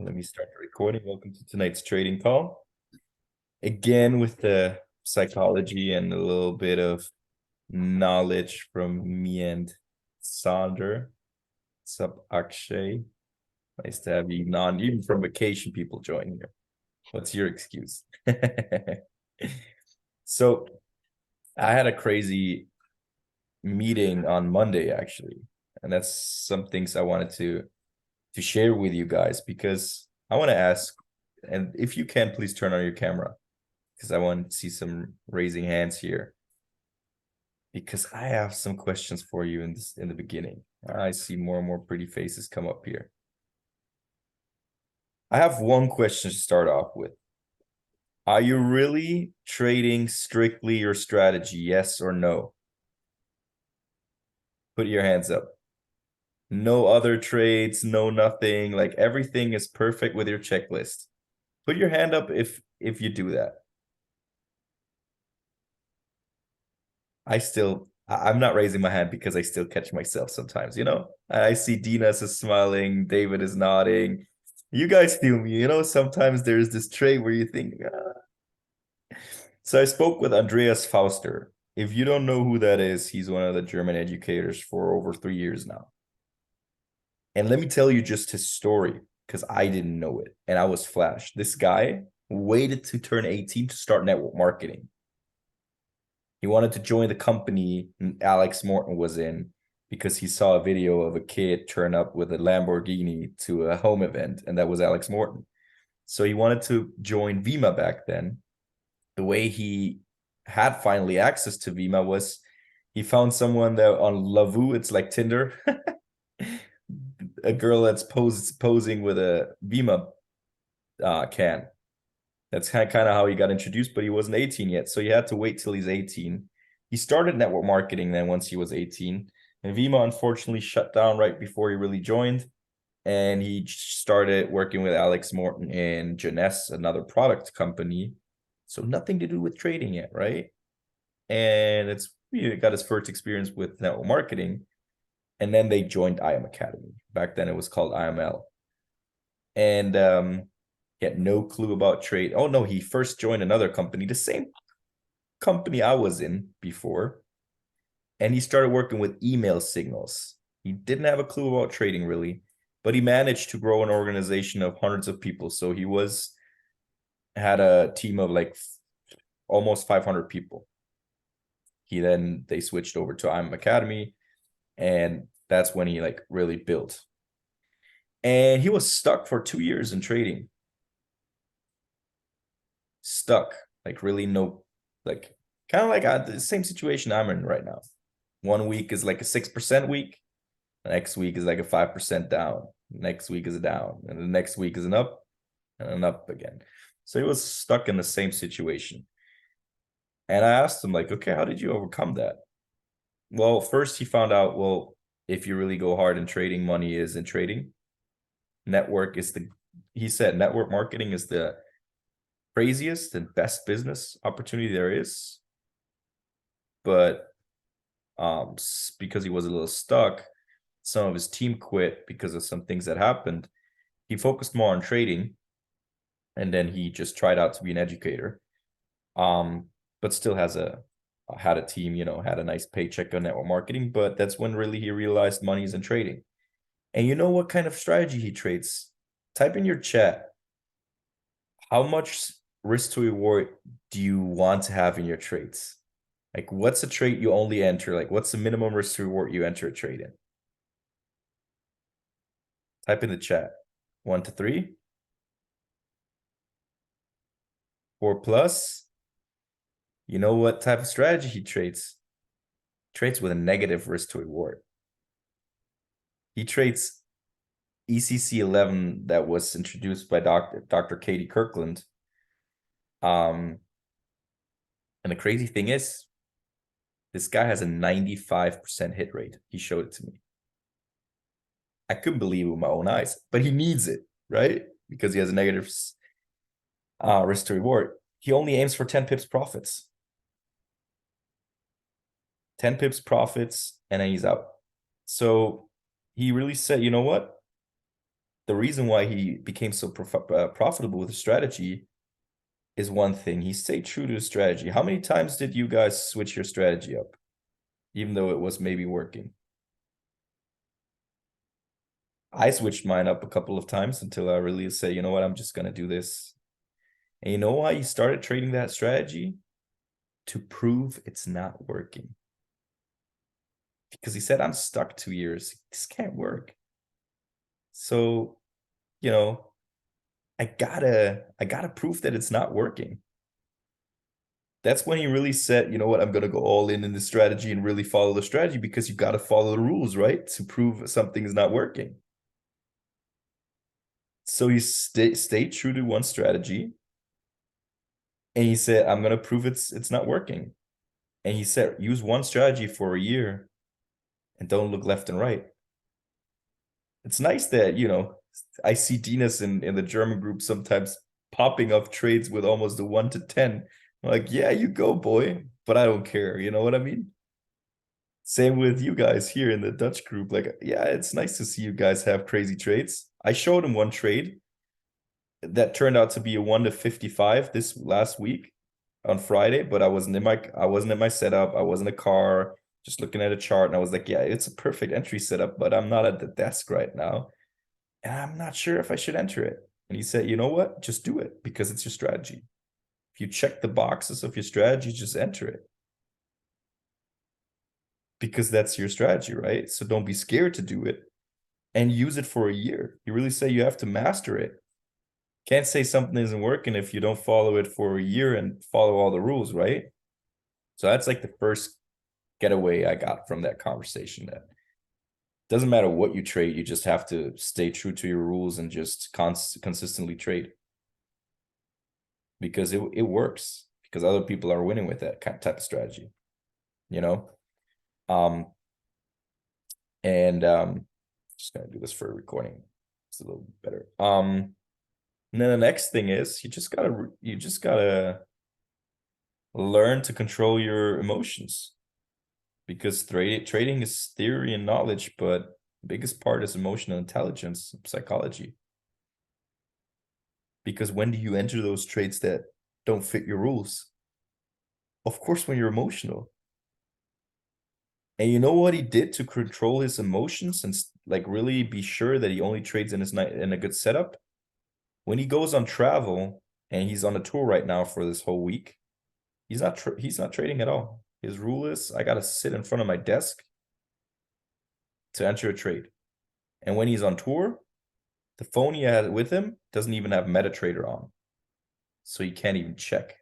Let me start the recording. Welcome to tonight's trading call. Again, with the psychology and a little bit of knowledge from me and Sandra. What's up, Akshay? Nice to have you even from vacation people join here. What's your excuse? So I had a crazy meeting on Monday, actually. And that's some things I wanted to share with you guys, because I want to ask, and if you can, please turn on your camera, because I want to see some raising hands here, because I have some questions for you in the beginning. I see more and more pretty faces come up here. I have one question to start off with. Are you really trading strictly your strategy, yes or no? Put your hands up. No other trades, no nothing, like everything is perfect with your checklist. Put your hand up if you do that. I'm not raising my hand because I still catch myself sometimes, I see Dinas is smiling, David is nodding. You guys feel me, sometimes there's this trade where you think, So I spoke with Andreas Fauster. If you don't know who that is, he's one of the German educators for over 3 years now. And let me tell you just his story, because I didn't know it and I was flashed. This guy waited to turn 18 to start network marketing. He wanted to join the company Alex Morton was in because he saw a video of a kid turn up with a Lamborghini to a home event, and that was Alex Morton. So he wanted to join Vima back then. The way he had finally access to Vima was he found someone that on Lavu, it's like Tinder, a girl that's posing with a Vima can. That's kind of how he got introduced, but he wasn't 18 yet. So he had to wait till he's 18. He started network marketing then once he was 18. And Vima unfortunately shut down right before he really joined. And he started working with Alex Morton in Jeunesse, another product company. So nothing to do with trading yet, right? And he got his first experience with network marketing. And then they joined IM Academy. Back then it was called IML. And he had no clue about trade. Oh no, he first joined another company, the same company I was in before. And he started working with email signals. He didn't have a clue about trading really, but he managed to grow an organization of hundreds of people. So he had a team of like almost 500 people. They switched over to IM Academy, and that's when he like really built. And he was stuck for 2 years in trading. Stuck, like really no, like kind of like the same situation I'm in right now. 1 week is like a 6% week. The next week is like a 5% down. Next week is a down. And the next week is an up and an up again. So he was stuck in the same situation. And I asked him, like, okay, how did you overcome that? Well, first he found out, well, if you really go hard in trading, money is in trading. He said network marketing is the craziest and best business opportunity there is. But because he was a little stuck, some of his team quit because of some things that happened. He focused more on trading, and then he just tried out to be an educator. But still had a team, had a nice paycheck on network marketing. But that's when really he realized money's in trading. And you know what kind of strategy he trades? Type in your chat, how much risk to reward do you want to have in your trades? Like, what's a trade you only enter? Like, what's the minimum risk to reward you enter a trade in? Type in the chat. 1 to 3. 4 plus. You know what type of strategy he trades? Trades with a negative risk to reward. He trades ECC 11 that was introduced by Dr. Katie Kirkland. And the crazy thing is, this guy has a 95% hit rate. He showed it to me. I couldn't believe it with my own eyes, but he needs it, right? Because he has a negative risk to reward. He only aims for 10 pips profits. 10 pips profits, and then he's out. So he really said, you know what? the reason why he became so profitable with the strategy is one thing. He stayed true to the strategy. How many times did you guys switch your strategy up, even though it was maybe working? I switched mine up a couple of times until I really say, you know what, I'm just going to do this. And you know why he started trading that strategy? To prove it's not working. Because he said, I'm stuck 2 years. This can't work. So, you know, I gotta prove that it's not working. That's when he really said, you know what, I'm gonna go all in the strategy and really follow the strategy, because you gotta follow the rules, right? To prove something is not working. So he stayed true to one strategy, and he said, I'm gonna prove it's not working. And he said, use one strategy for a year and don't look left and right. It's nice that, you know, I see Dinas in the German group sometimes popping up trades with almost a 1 to 10. I'm like, yeah, you go, boy, but I don't care. You know what I mean? Same with you guys here in the Dutch group. Like, yeah, it's nice to see you guys have crazy trades. I showed him one trade that turned out to be a 1 to 55 this last week on Friday, but I wasn't in my setup. I was in a car just looking at a chart, and I was like, yeah, it's a perfect entry setup, but I'm not at the desk right now, and I'm not sure if I should enter it. And he said, you know what? Just do it, because it's your strategy. If you check the boxes of your strategy, just enter it, because that's your strategy, right? So don't be scared to do it and use it for a year. You really say you have to master it. Can't say something isn't working if you don't follow it for a year and follow all the rules, right? So that's like the first getaway I got from that conversation, that doesn't matter what you trade, you just have to stay true to your rules and just consistently trade, because it works, because other people are winning with that type of strategy, you know. And just gonna do this for a recording, it's a little better. And then the next thing is, you just gotta learn to control your emotions, because trading is theory and knowledge, but the biggest part is emotional intelligence, psychology. Because when do you enter those trades that don't fit your rules? Of course, when you're emotional. And you know what he did to control his emotions and like really be sure that he only trades in his night in a good setup? When he goes on travel, and he's on a tour right now for this whole week, he's not trading at all. His rule is, I gotta sit in front of my desk to enter a trade. And when he's on tour, the phone he had with him doesn't even have MetaTrader on, so he can't even check.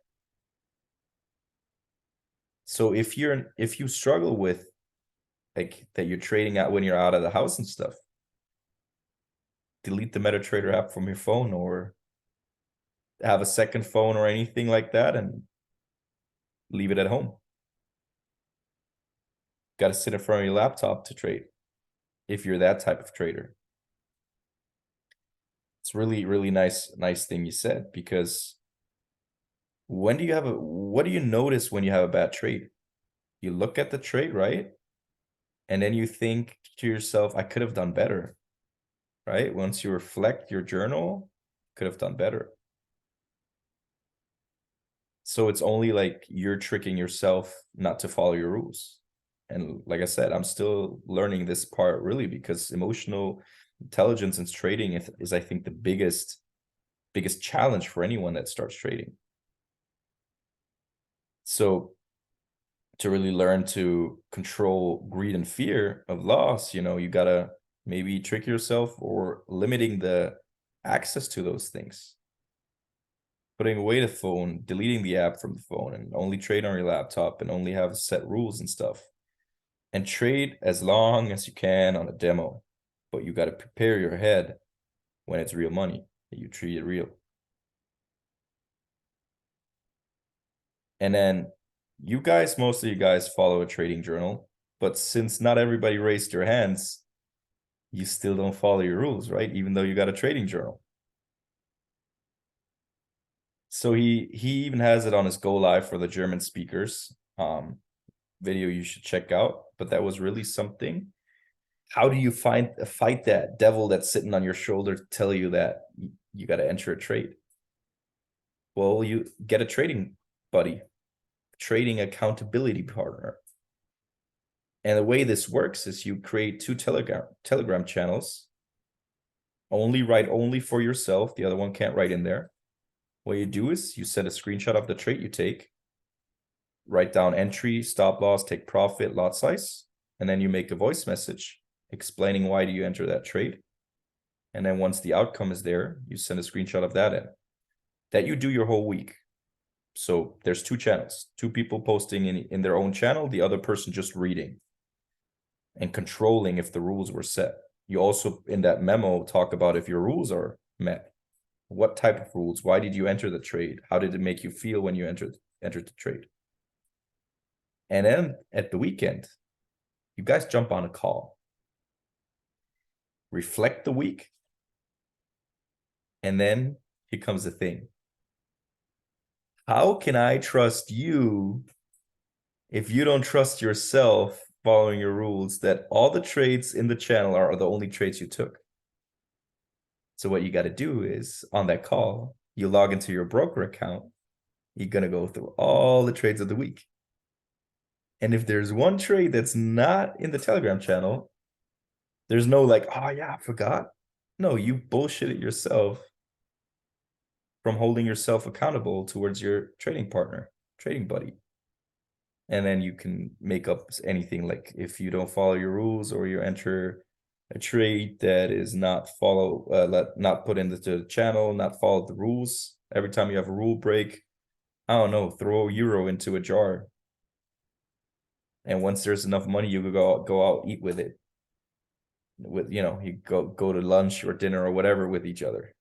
So if you struggle with like that, you're trading out when you're out of the house and stuff, delete the MetaTrader app from your phone, or have a second phone or anything like that, and leave it at home. Got to sit in front of your laptop to trade if you're that type of trader. It's really, really nice thing you said, because what do you notice when you have a bad trade? You look at the trade, right? And then you think to yourself, I could have done better, right? Once you reflect your journal, could have done better. So it's only like you're tricking yourself not to follow your rules. And like I said, I'm still learning this part, really, because emotional intelligence and trading is I think the biggest challenge for anyone that starts trading. So to really learn to control greed and fear of loss, you gotta maybe trick yourself, or limiting the access to those things, putting away the phone, deleting the app from the phone, and only trade on your laptop, and only have set rules and stuff, and trade as long as you can on a demo. But you got to prepare your head when it's real money, that you treat it real. And then most of you guys follow a trading journal, but since not everybody raised their hands, you still don't follow your rules, right? Even though you got a trading journal. So he even has it on his Go Live for the German speakers video you should check out. But that was really something. how do you fight that devil that's sitting on your shoulder to tell you that you got to enter a trade? Well, you get a trading buddy, trading accountability partner. And the way this works is you create two Telegram channels. Only for yourself. The other one can't write in there. What you do is you send a screenshot of the trade you take, write down entry, stop loss, take profit, lot size, and then you make a voice message explaining why do you enter that trade. And then once the outcome is there, you send a screenshot of that in. That you do your whole week. So there's two channels, two people posting in their own channel, the other person just reading and controlling if the rules were set. You also, in that memo, talk about if your rules are met. What type of rules? Why did you enter the trade? How did it make you feel when you entered the trade? And then at the weekend, you guys jump on a call. Reflect the week. And then here comes the thing. How can I trust you if you don't trust yourself following your rules that all the trades in the channel are the only trades you took? So what you got to do is on that call, you log into your broker account. You're going to go through all the trades of the week. And if there's one trade that's not in the Telegram channel, there's no like, oh yeah, I forgot. No, you bullshit it yourself from holding yourself accountable towards your trading partner, trading buddy. And then you can make up anything like if you don't follow your rules or you enter a trade that is not put into the channel, not follow the rules. Every time you have a rule break, I don't know, throw euro into a jar. And once there's enough money, you could go out, eat with it. You go to lunch or dinner or whatever with each other.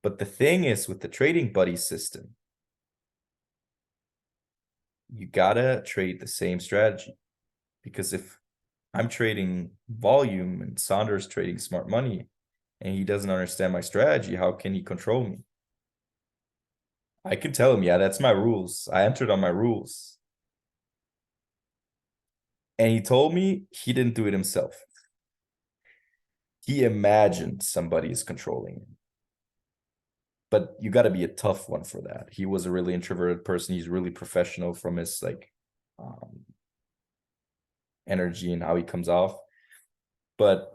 But the thing is with the trading buddy system, you gotta trade the same strategy. Because if I'm trading volume and Saunders trading smart money and he doesn't understand my strategy, how can he control me? I can tell him, yeah, that's my rules. I entered on my rules. And he told me he didn't do it himself. He imagined somebody is controlling him. But you got to be a tough one for that. He was a really introverted person. He's really professional from his energy and how he comes off. But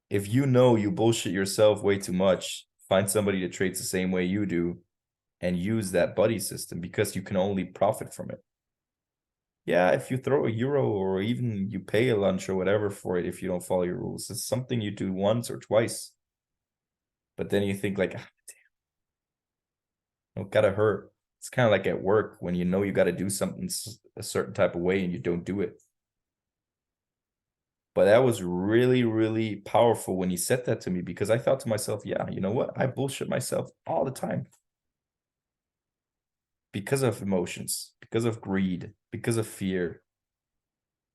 if you know you bullshit yourself way too much, find somebody that trades the same way you do and use that buddy system because you can only profit from it. Yeah, if you throw a euro or even you pay a lunch or whatever for it, if you don't follow your rules, it's something you do once or twice. But then you think like, ah, damn, it gotta hurt. It's kind of like at work when you know you got to do something a certain type of way and you don't do it. But that was really, really powerful when he said that to me because I thought to myself, yeah, you know what? I bullshit myself all the time. Because of emotions, because of greed, because of fear.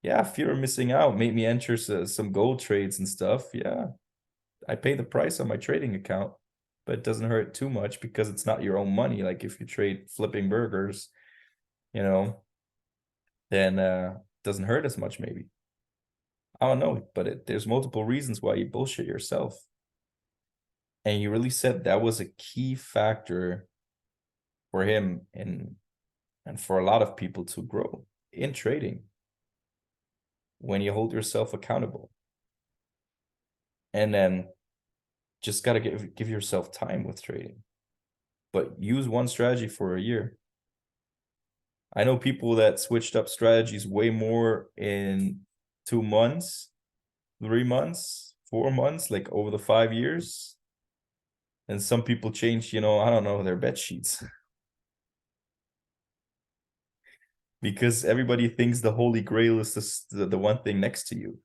Yeah, fear of missing out made me enter some gold trades and stuff. Yeah, I pay the price on my trading account, but it doesn't hurt too much because it's not your own money. Like if you trade flipping burgers, then it doesn't hurt as much maybe. I don't know, but there's multiple reasons why you bullshit yourself. And you really said that was a key factor for him and for a lot of people to grow in trading when you hold yourself accountable. And then just got to give yourself time with trading. But use one strategy for a year. I know people that switched up strategies way more in 2 months, 3 months, 4 months, like over the 5 years. And some people change, I don't know, their bed sheets. Because everybody thinks the holy grail is the one thing next to you.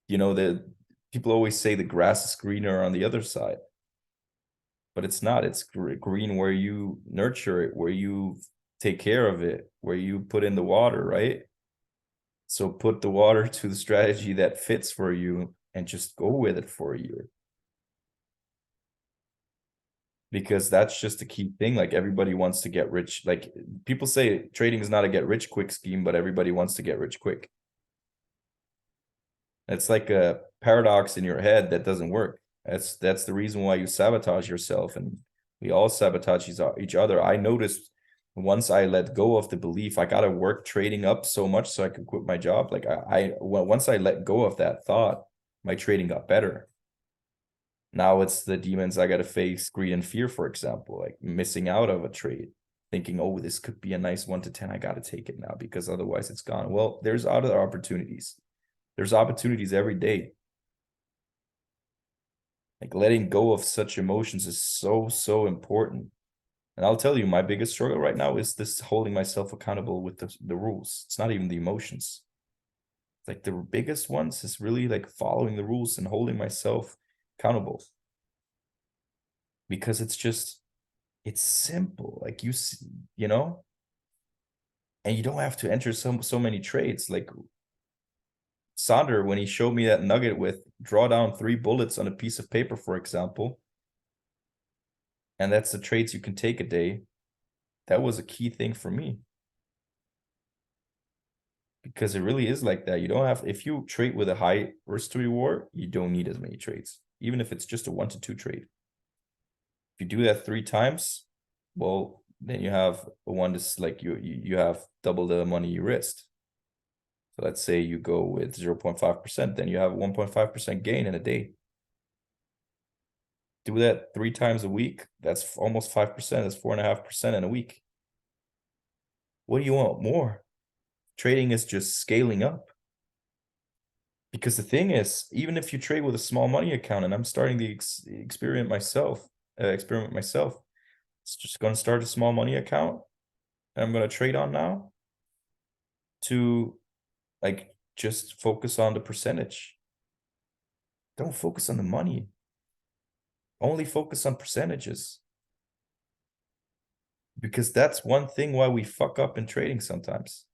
The people always say the grass is greener on the other side. But it's not. It's green where you nurture it, where you take care of it, where you put in the water, right? So put the water to the strategy that fits for you and just go with it for a year. Because that's just a key thing. Like everybody wants to get rich. Like people say trading is not a get rich quick scheme, but everybody wants to get rich quick. It's like a paradox in your head that doesn't work. That's the reason why you sabotage yourself, and we all sabotage each other. I noticed once I let go of the belief I gotta work trading up so much so I could quit my job. Like once I let go of that thought, my trading got better. Now it's the demons I gotta face, greed and fear, for example, like missing out of a trade, thinking, oh, this could be a nice 1 to 10. I gotta take it now because otherwise it's gone. Well, there's other opportunities. There's opportunities every day. Like letting go of such emotions is so important. And I'll tell you, my biggest struggle right now is this holding myself accountable with the rules. It's not even the emotions. Like the biggest ones is really like following the rules and holding myself accountable. Because it's simple. Like you know, and you don't have to enter so many trades. Like Sonder, when he showed me that nugget with draw down 3 bullets on a piece of paper, for example, and that's the trades you can take a day, that was a key thing for me. Because it really is like that. You don't have, if you trade with a high risk to reward, you don't need as many trades, even if it's just a 1 to 2 trade. If you do that 3 times, well, then you have a one to like you have double the money you risked. So let's say you go with 0.5%, then you have 1.5% gain in a day. Do that 3 times a week. That's almost 5%. That's 4.5% in a week. What do you want more? Trading is just scaling up. Because the thing is, even if you trade with a small money account, and I'm starting to experiment myself, it's just going to start a small money account, and I'm going to trade on now to like just focus on the percentage. Don't focus on the money. Only focus on percentages. Because that's one thing why we fuck up in trading sometimes.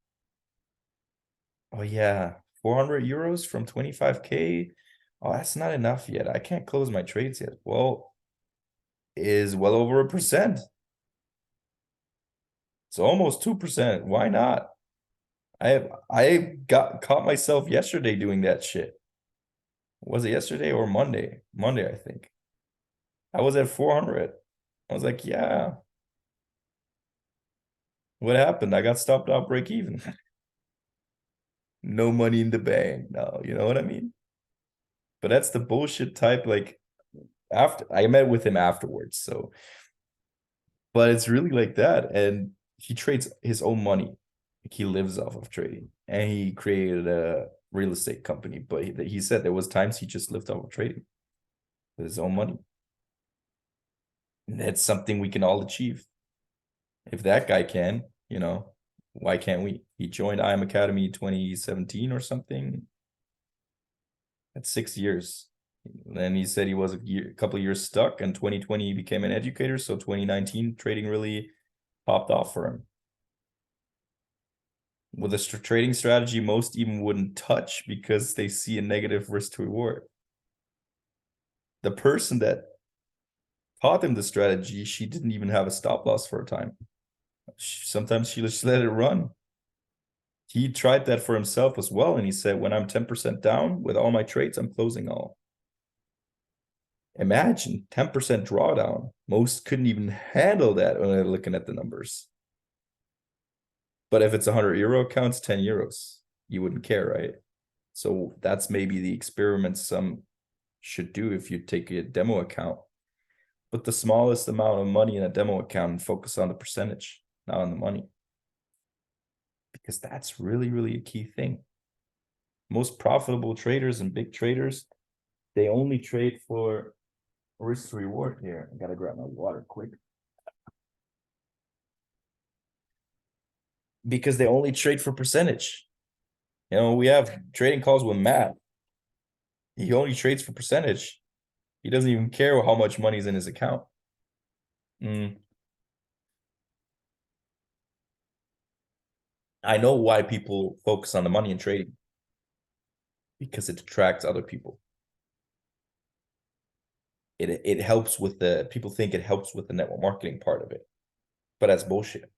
Oh yeah, 400 euros from 25K. Oh, that's not enough yet. I can't close my trades yet. Well, is well over 1%. It's almost 2%. Why not? I got caught myself yesterday doing that shit. Was it yesterday or Monday? Monday, I think. I was at 400. I was like, yeah. What happened? I got stopped out break even. No money in the bank. No, you know what I mean? But that's the bullshit type. Like after I met with him afterwards, so but it's really like that. And he trades his own money. Like he lives off of trading. And he created a real estate company. But he said there was times he just lived off of trading with his own money. And that's something we can all achieve. If that guy can, why can't we? He joined IM Academy 2017 or something. That's 6 years. Then he said he was a couple of years stuck. In 2020, he became an educator. So 2019, trading really popped off for him. With a trading strategy, most even wouldn't touch because they see a negative risk to reward. The person that taught him the strategy, she didn't even have a stop loss for a time. Sometimes she just let it run. He tried that for himself as well. And he said, when I'm 10% down with all my trades, I'm closing all. Imagine 10% drawdown. Most couldn't even handle that when they're looking at the numbers. But if it's 100 euro accounts, 10 euros, you wouldn't care, right? So that's maybe the experiment some should do if you take a demo account. But the smallest amount of money in a demo account and focus on the percentage, not on the money. Because that's really, really a key thing. Most profitable traders and big traders, they only trade for risk to reward. Here, I gotta grab my water quick. Because they only trade for percentage. We have trading calls with Matt. He only trades for percentage. He doesn't even care how much money's in his account. I know why people focus on the money in trading. Because it attracts other people. It helps with people think it helps with the network marketing part of it. But that's bullshit.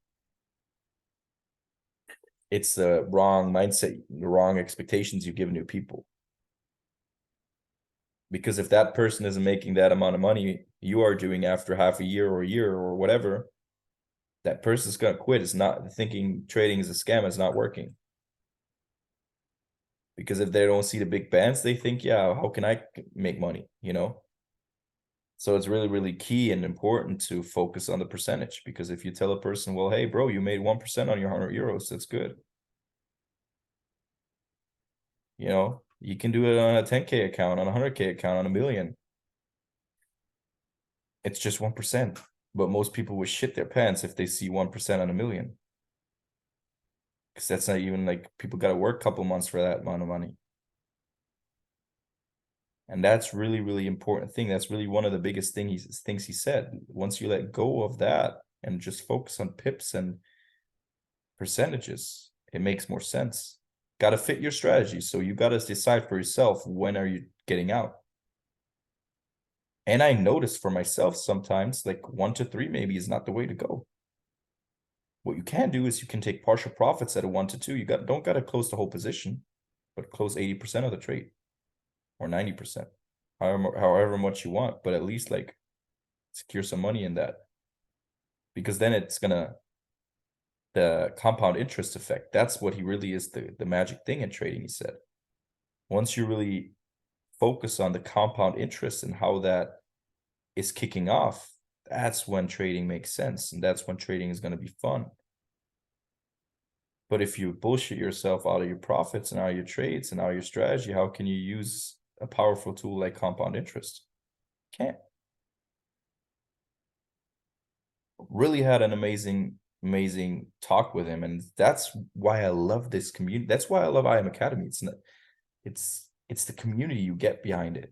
It's the wrong mindset, the wrong expectations you give new people. Because if that person isn't making that amount of money you are doing after half a year or whatever, that person's gonna quit. It's not thinking trading is a scam, it's not working. Because if they don't see the big bands, they think, yeah, how can I make money, you know? So it's really, really key and important to focus on the percentage, because if you tell a person, well, hey, bro, you made 1% on your 100 euros, that's good. You know, you can do it on a 10K account, on a 100K account, on a million. It's just 1%. But most people would shit their pants if they see 1% on a million. Because that's not even like, people got to work a couple months for that amount of money. And that's really, really important thing. That's really one of the biggest things he said. Once you let go of that and just focus on pips and percentages, it makes more sense. Got to fit your strategy. So you got to decide for yourself, when are you getting out? And I noticed for myself sometimes, like 1 to 3 maybe is not the way to go. What you can do is you can take partial profits at a 1 to 2. You don't got to close the whole position, but close 80% of the trade or 90%, however much you want, but at least like secure some money in that, because then it's gonna, the compound interest effect, that's what he really is, the magic thing in trading, he said. Once you really focus on the compound interest and how that is kicking off, that's when trading makes sense, and that's when trading is going to be fun. But if you bullshit yourself out of your profits and out of your trades and out of your strategy, how can you use a powerful tool like compound interest? Can't. Really had an amazing talk with him, and that's why I love this community. That's why I love IM Academy. It's the community you get behind it.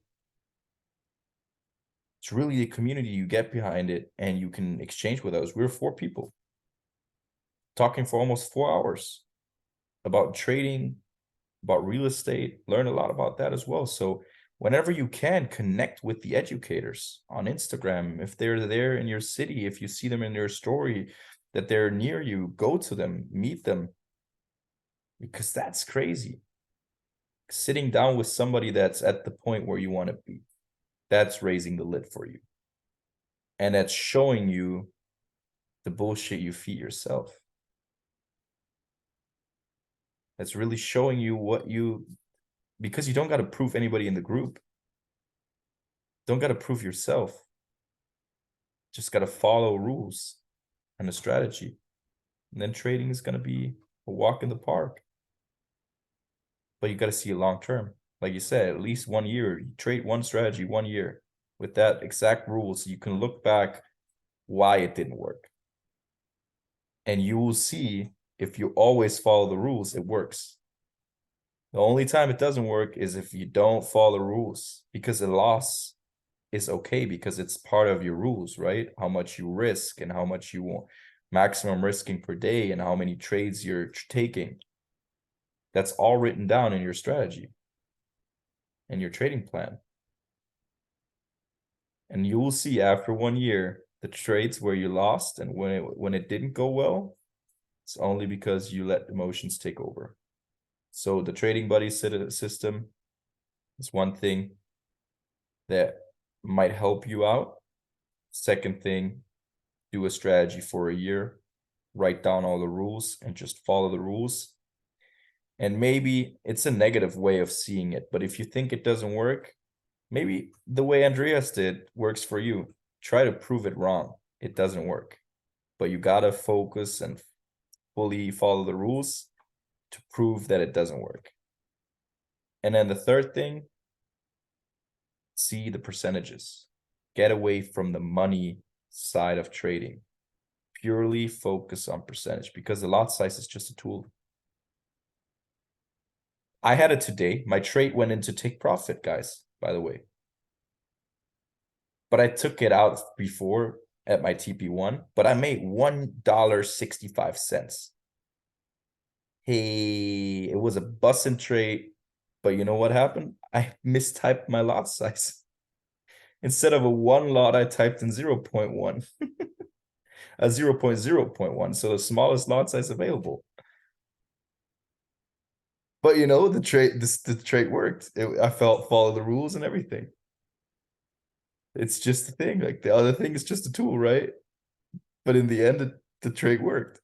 It's really the community you get behind it, and you can exchange with us. We're 4 people talking for almost 4 hours about trading, about real estate, learn a lot about that as well. So whenever you can, connect with the educators on Instagram. If they're there in your city, if you see them in their story that they're near you, go to them, meet them, because that's crazy. Sitting down with somebody that's at the point where you want to be, that's raising the lid for you. And that's showing you the bullshit you feed yourself. That's really showing you what you, because you don't got to prove anybody in the group. Don't got to prove yourself. Just got to follow rules and a strategy. And then trading is going to be a walk in the park. But you got to see it long term. Like you said, at least 1 year. You trade one strategy 1 year with that exact rule, so you can look back why it didn't work. And you will see, if you always follow the rules, it works. The only time it doesn't work is if you don't follow the rules, because a loss is okay, because it's part of your rules, right? How much you risk and how much you want, maximum risking per day, and how many trades you're taking. That's all written down in your strategy and your trading plan. And you will see after 1 year, the trades where you lost and when it didn't go well, it's only because you let emotions take over. So the trading buddy system is one thing that might help you out. Second thing, do a strategy for a year, write down all the rules and just follow the rules. And maybe it's a negative way of seeing it, but if you think it doesn't work, maybe the way Andreas did works for you. Try to prove it wrong. It doesn't work, but you gotta focus and fully follow the rules to prove that it doesn't work. And then the third thing, see the percentages. Get away from the money side of trading. Purely focus on percentage, because the lot size is just a tool. I had it today. My trade went into take profit, guys, by the way. But I took it out before at my TP1, but I made $1.65. Hey, it was a bussin' trade, but you know what happened? I mistyped my lot size. Instead of a 1 lot, I typed in 0.1, a 0.0.1, so the smallest lot size available. But you know, the trade worked. I felt follow the rules and everything. It's just a thing. Like the other thing is just a tool, right? But in the end, the trade worked.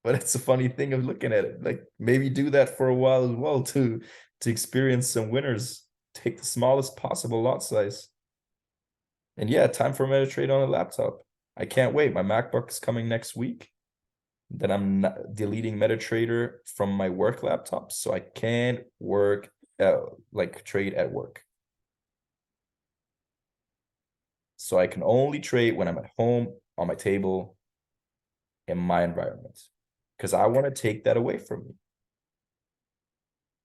But it's a funny thing of looking at it. Like maybe do that for a while as well to experience some winners. Take the smallest possible lot size. And yeah, time for MetaTrade on a laptop. I can't wait. My MacBook is coming next week. Then I'm not deleting MetaTrader from my work laptop, so I can't work like trade at work. So I can only trade when I'm at home on my table in my environment because I want to take that away from me.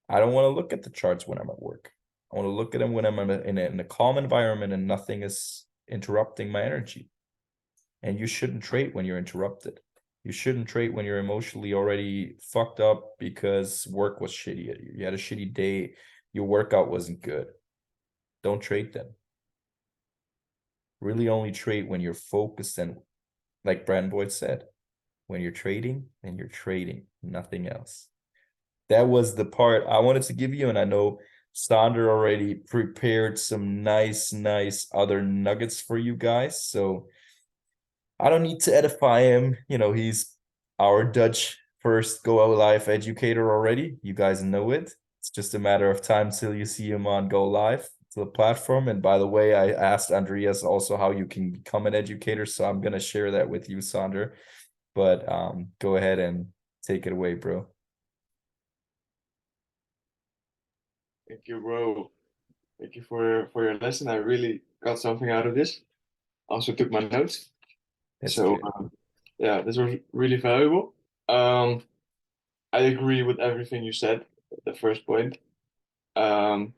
I don't want to look at the charts when I'm at work. I want to look at them when I'm in a calm environment and nothing is interrupting my energy. And you shouldn't trade when you're interrupted. You shouldn't trade when you're emotionally already fucked up because work was shitty. You had a shitty day. Your workout wasn't good. Don't trade then. Really only trade when you're focused and, like Brandon Boyd said, when you're trading, then you're trading, nothing else. That was the part I wanted to give you, and I know Sander already prepared some nice other nuggets for you guys. So I don't need to edify him. You know, he's our Dutch first Go Live educator already. You guys know it. It's just a matter of time till you see him on Go Live to the platform. And by the way, I asked Andreas also how you can become an educator. So I'm gonna share that with you, Sander. But go ahead and take it away, bro. Thank you, bro. Thank you for your lesson. I really got something out of this. Also took my notes. That's So good. yeah, this was really valuable. Um, I agree with everything you said. The first point. Um,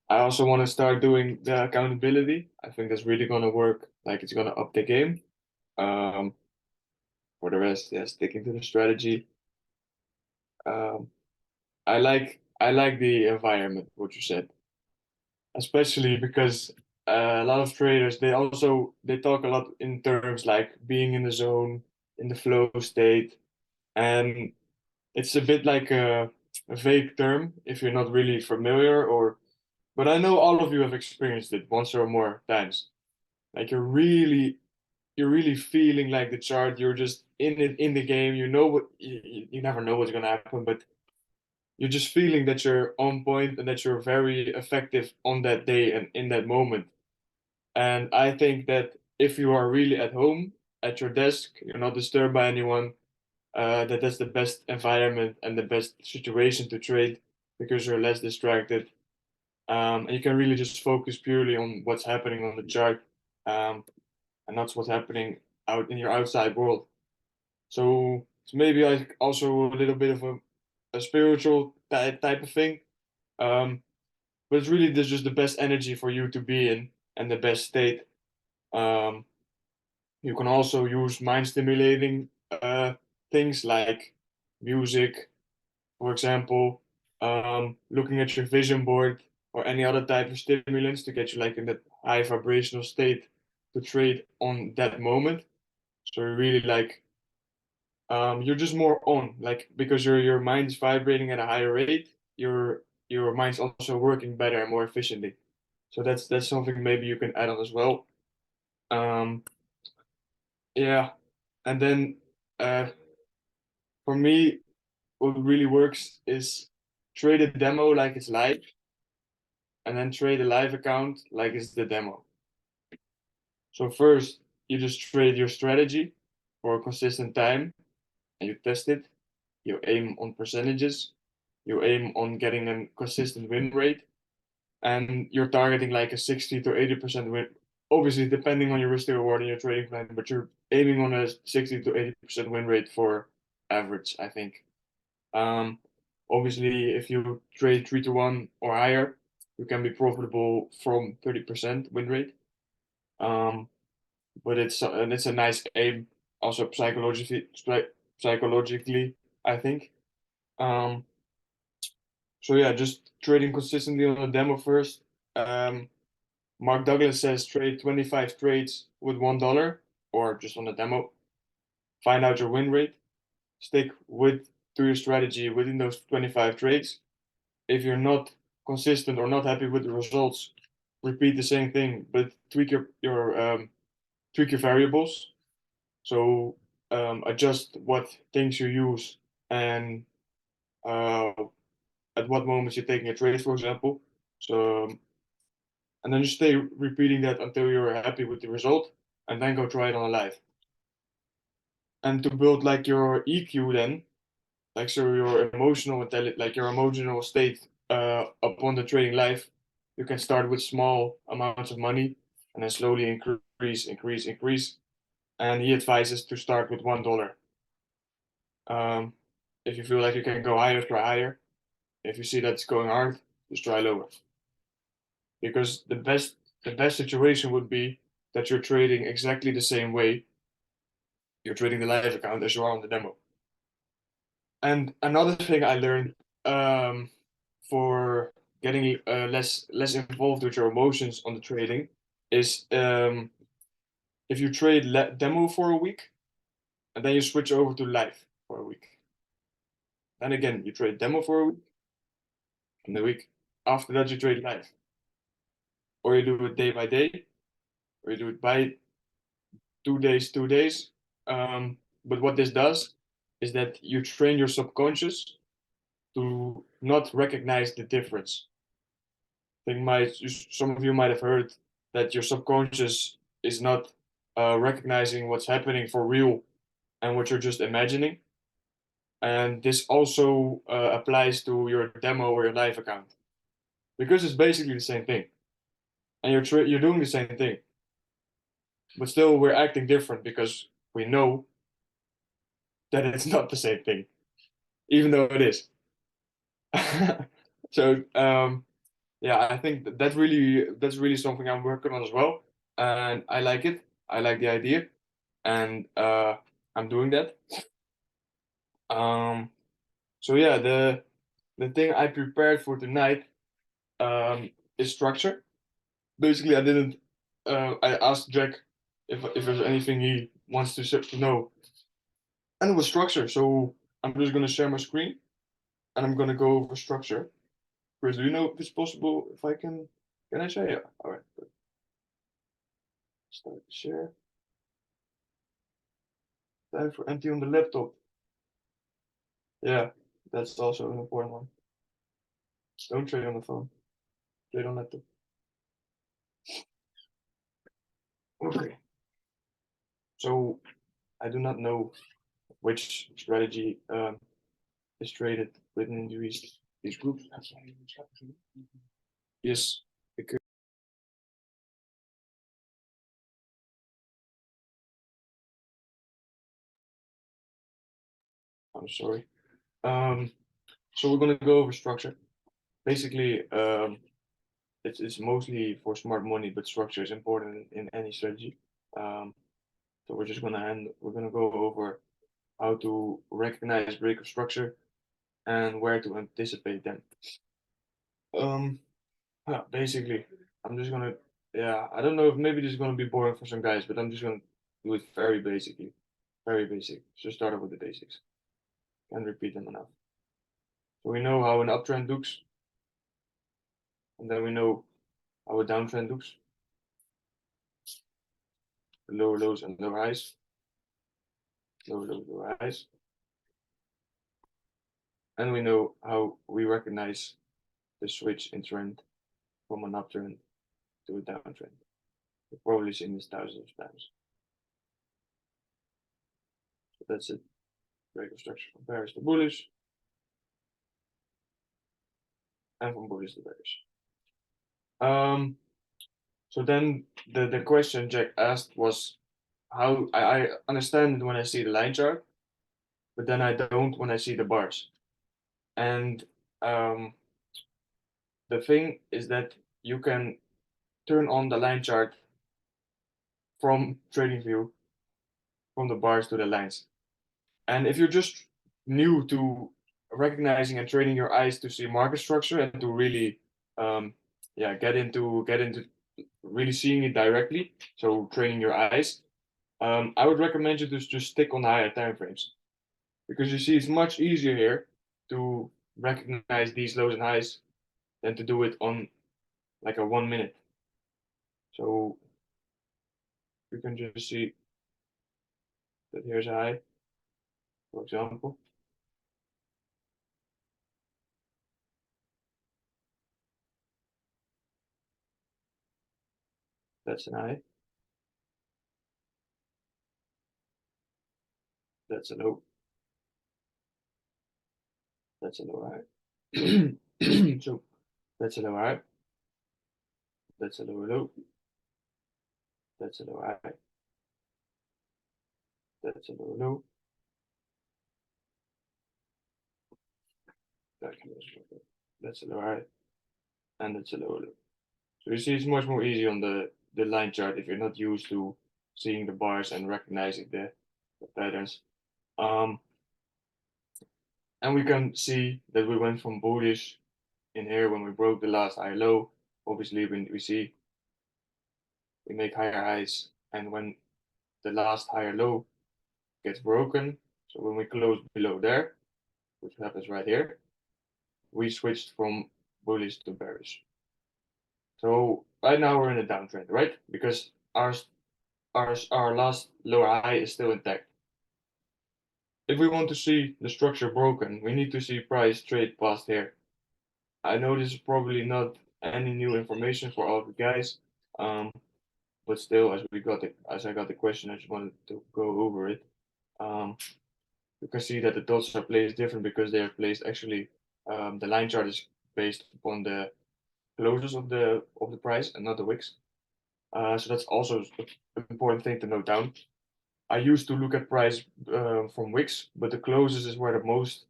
I also want to start doing the accountability. I think that's really gonna work. Like it's gonna up the game. Um, for the rest, yeah, sticking to the strategy. Um, I like the environment, what you said, especially because a lot of traders they talk a lot in terms like being in the zone, in the flow state, and it's a bit like a vague term if you're not really familiar or. But I know all of you have experienced it once or more times. Like you're really feeling like the chart. You're just in it in the game. You know what you never know what's gonna happen, but you're just feeling that you're on point and that you're very effective on that day and in that moment. And I think that if you are really at home at your desk, you're not disturbed by anyone, that's the best environment and the best situation to trade because you're less distracted. And you can really just focus purely on what's happening on the chart, and not what's happening out in your outside world. So it's maybe like also a little bit of a spiritual type of thing. Um, but it's really just the best energy for you to be in and the best state. Um, you can also use mind stimulating things like music, for example, looking at your vision board or any other type of stimulants to get you like in that high vibrational state to trade on that moment. So you're really like you're just more on like because your mind is vibrating at a higher rate. Your mind's also working better and more efficiently. So that's something maybe you can add on as well. Um, yeah, and then uh, for me, what really works is trade a demo like it's live, and then trade a live account like it's the demo. So first, you just trade your strategy for a consistent time, and you test it. You aim on percentages. You aim on getting a consistent win rate, and you're targeting like a 60 to 80% win. Obviously, depending on your risk to reward and your trading plan, but you're aiming on a 60 to 80% win rate for average, I think. Um, Obviously, if you trade 3-1 or higher, you can be profitable from 30% win rate. Um, but it's a nice aim, also psychologically, I think. Um, so yeah, just trading consistently on a demo first. Um, Mark Douglas says trade 25 trades with $1 or just on a demo. Find out your win rate. Stick with to your strategy within those 25 trades. If you're not consistent or not happy with the results, repeat the same thing, but tweak your variables. So adjust what things you use and uh, at what moments you're taking a trade, for example. So and then just stay repeating that until you're happy with the result, and then go try it on a live. And to build like your EQ, then like so your emotional intelligence, like your emotional state upon the trading live, you can start with small amounts of money and then slowly increase. And he advises to start with $1. If you feel like you can go higher, try higher. If you see that it's going hard, just try lower. Because the best situation would be that you're trading exactly the same way you're trading the live account as you are on the demo. And another thing I learned for getting less involved with your emotions on the trading is if you trade demo for a week and then you switch over to live for a week. Then again, you trade demo for a week, and the week after that you trade live. Or you do it day by day, or you do it by 2 days, 2 days. But what this does is that you train your subconscious to not recognize the difference. I think some of you might have heard that your subconscious is not recognizing what's happening for real and what you're just imagining. And this also applies to your demo or your live account because it's basically the same thing, and you're doing the same thing, but still we're acting different because we know that it's not the same thing, even though it is. So yeah, I think that's really something I'm working on as well, and I like it. I like the idea, and I'm doing that. Um, so yeah, the thing I prepared for tonight is structure. Basically, I didn't. I asked Jack if there's anything he wants to know, and it was structure. So I'm just gonna share my screen, and I'm gonna go over structure. Chris, do you know if it's possible if I can? Can I share? Yeah. All right. Good. Start share. Time for empty on the laptop. Yeah, that's also an important one. Don't trade on the phone. Trade on laptop. Okay. So I do not know which strategy is traded within these groups. Yes, because I'm sorry. Um, so we're gonna go over structure. Basically, it's mostly for smart money, but structure is important in any strategy. Um, so we're gonna go over how to recognize break of structure and where to anticipate them. Yeah, basically, I'm just gonna, yeah, I don't know if maybe this is gonna be boring for some guys, but I'm just gonna do it very basic. Just start off with the basics. Can't repeat them enough. So we know how an uptrend looks, and then we know how a downtrend looks, the lower lows and lower highs, lower lows, lower highs, and we know how we recognize the switch in trend from an uptrend to a downtrend. You've probably seen this thousands of times. So that's it. Break of structure from bearish to bullish, and from bullish to bearish. So then the question Jack asked was how I understand it when I see the line chart, but then I don't when I see the bars. And um, the thing is that you can turn on the line chart from TradingView from the bars to the lines. And if you're just new to recognizing and training your eyes to see market structure and to really yeah get into really seeing it directly, so training your eyes, I would recommend you to just stick on the higher time frames because you see it's much easier here to recognize these lows and highs than to do it on like a 1 minute. So you can just see that here's a high, for example. That's an high. That's a low. That's a low high. So that's a low high. That's a lower low. That's a low high. That's a lower low. That's a lower high. And that's a lower low. So you see it's much more easy on the line chart if you're not used to seeing the bars and recognizing the patterns. And we can see that we went from bullish in here when we broke the last high low. Obviously, when we see we make higher highs, and when the last higher low gets broken, so when we close below there, which happens right here, we switched from bullish to bearish. So right now we're in a downtrend, right? Because our last lower high is still intact. If we want to see the structure broken, we need to see price trade past here. I know this is probably not any new information for all of you guys, but still, as I got the question, I just wanted to go over it. You can see that the dots are placed different because they are placed actually. The line chart is based upon the closes of the price and not the wicks. So that's also an important thing to note down. I used to look at price from wicks, but the closes is where the most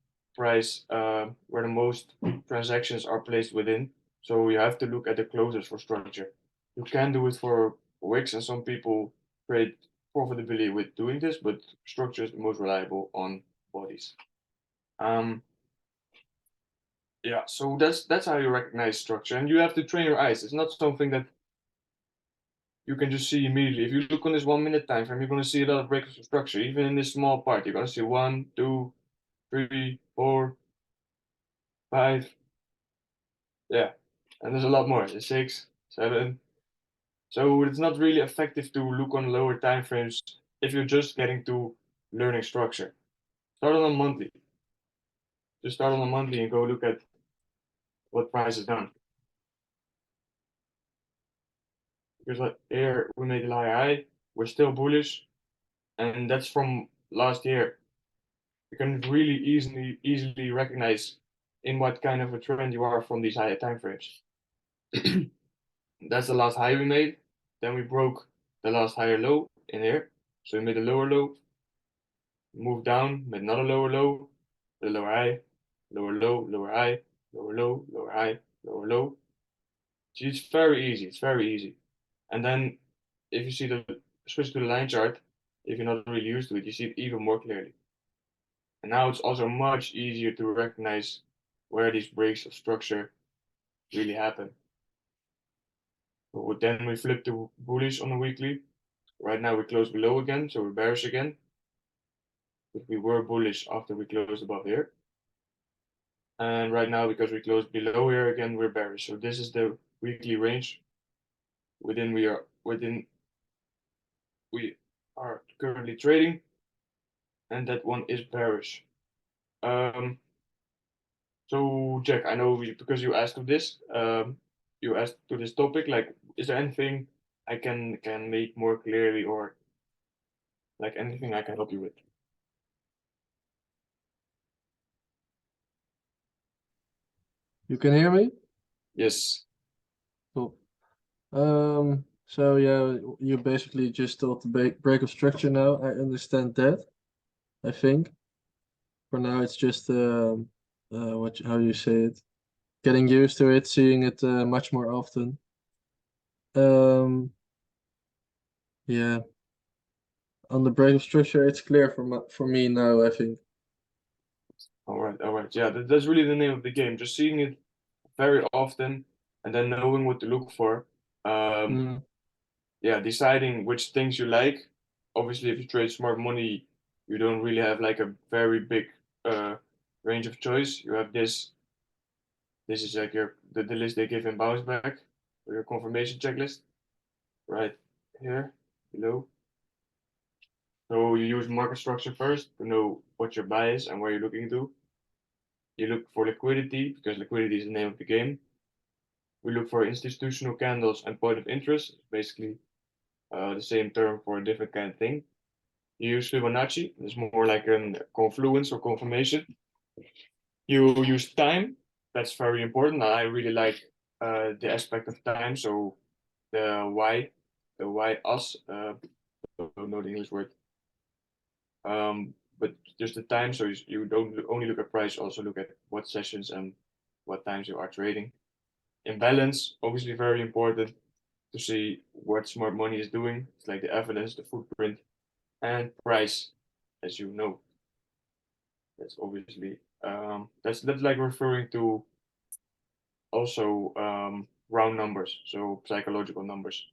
transactions are placed within. So you have to look at the closes for structure. You can do it for wicks, and some people trade profitability with doing this, but structure is the most reliable on bodies. Yeah, so that's how you recognize structure, and you have to train your eyes. It's not something that you can just see immediately. If you look on this 1 minute time frame, you're going to see a lot of breakers of structure. Even in this small part, you're going to see 1, 2, 3, 4, 5. Yeah, and there's a lot more. There's 6, 7. So it's not really effective to look on lower time frames if you're just getting to learning structure. Start on a monthly. Just start on a monthly and go look at what price is done. Because like here we made a high, we're still bullish, and that's from last year. You can really easily recognize in what kind of a trend you are from these higher time frames. That's the last high we made. Then we broke the last higher low in here. So we made a lower low, moved down, made another lower low, the lower high, lower low, lower high, lower low, lower high, lower low. See, it's very easy. It's very easy. And then if you see the switch to the line chart, if you're not really used to it, you see it even more clearly. And now it's also much easier to recognize where these breaks of structure really happen. But then we flip to bullish on the weekly. Right now we close below again, so we're bearish again. But we were bullish after we closed above here. And right now, because we closed below here again, we're bearish. So this is the weekly range within we are currently trading, and that one is bearish. So Jack, I know because you asked of this, you asked to this topic. Like, is there anything I can make more clearly, or like anything I can help you with? You can hear me? Yes. Cool. So yeah, you basically just told the break of structure now. I understand that, I think. For now, it's just how you say it, getting used to it, seeing it much more often. Um, yeah, on the break of structure, it's clear for me now, I think. All right. All right. Yeah, that's really the name of the game. Just seeing it very often and then knowing what to look for. Mm, Yeah, deciding which things you like. Obviously, if you trade smart money, you don't really have like a very big uh range of choice. You have this. This is like the list they give in bounce back or your confirmation checklist. right here below. So you use market structure first to know what your buy is and where you're looking to. You look for liquidity because liquidity is the name of the game. We look for institutional candles and point of interest, basically the same term for a different kind of thing. You use Fibonacci, it's more like a confluence or confirmation. You use time, that's very important. I really like the aspect of time, so the Y us, don't know the English word. But just the time, so you don't only look at price, also look at what sessions and what times you are trading. Imbalance, obviously very important to see what smart money is doing. It's like the evidence, the footprint, and price, as you know. That's obviously that's like referring to also round numbers, so psychological numbers.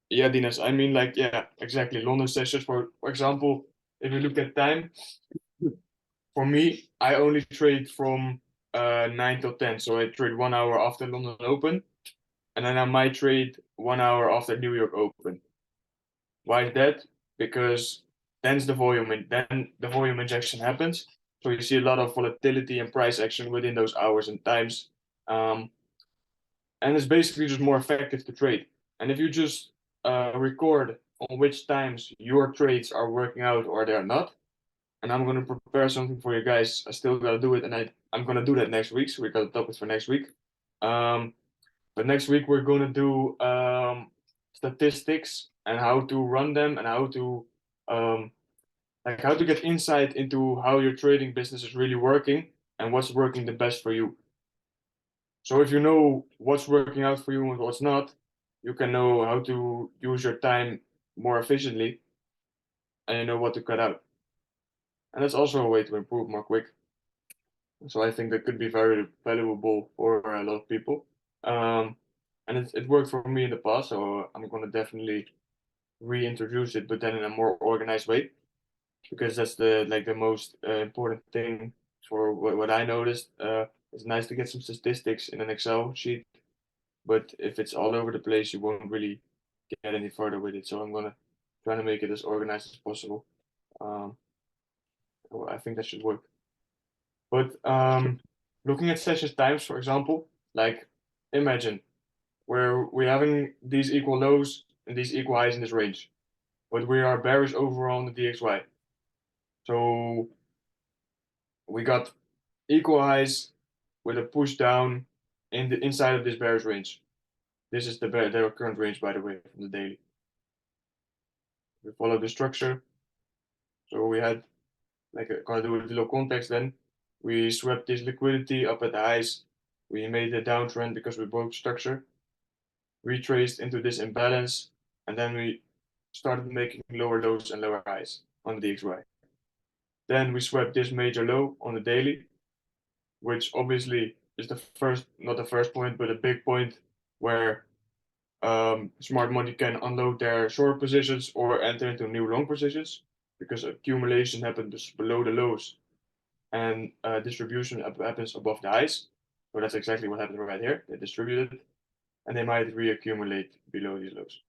Yeah, Dinas, I mean like yeah, exactly. London sessions, for example, if you look at time, for me, I only trade from 9 till 10. So I trade 1 hour after London Open, and then I might trade 1 hour after New York Open. Why is that? Because then's the volume, and then the volume injection happens. So you see a lot of volatility and price action within those hours and times. And it's basically just more effective to trade. And if you just record on which times your trades are working out or they're not, and I'm gonna prepare something for you guys. I still gotta do it, and I'm gonna do that next week. So we got the topics for next week. But next week we're gonna do statistics and how to run them and how to like how to get insight into how your trading business is really working and what's working the best for you. So if you know what's working out for you and what's not, you can know how to use your time more efficiently, and you know what to cut out. And that's also a way to improve more quick. So I think that could be very valuable for a lot of people. And it worked for me in the past, so I'm gonna definitely reintroduce it, but then in a more organized way, because that's the most important thing for what I noticed. It's nice to get some statistics in an Excel sheet, but if it's all over the place, you won't really get any further with it. So I'm gonna try to make it as organized as possible. Um, I think that should work. But looking at sessions times, for example, like imagine we're having these equal lows and these equal highs in this range, but we are bearish overall on the DXY. So we got equal highs with a push down in the inside of this bearish range. This is their current range, by the way, from the daily. We follow the structure. So we had like gonna do a little context then. We swept this liquidity up at the highs. We made a downtrend because we broke structure, retraced into this imbalance, and then we started making lower lows and lower highs on the DXY. Then we swept this major low on the daily, which obviously is the first, not the first point, but a big point where smart money can unload their short positions or enter into new long positions because accumulation happens below the lows and distribution happens above the highs. So that's exactly what happened right here. They distributed and they might reaccumulate below these lows.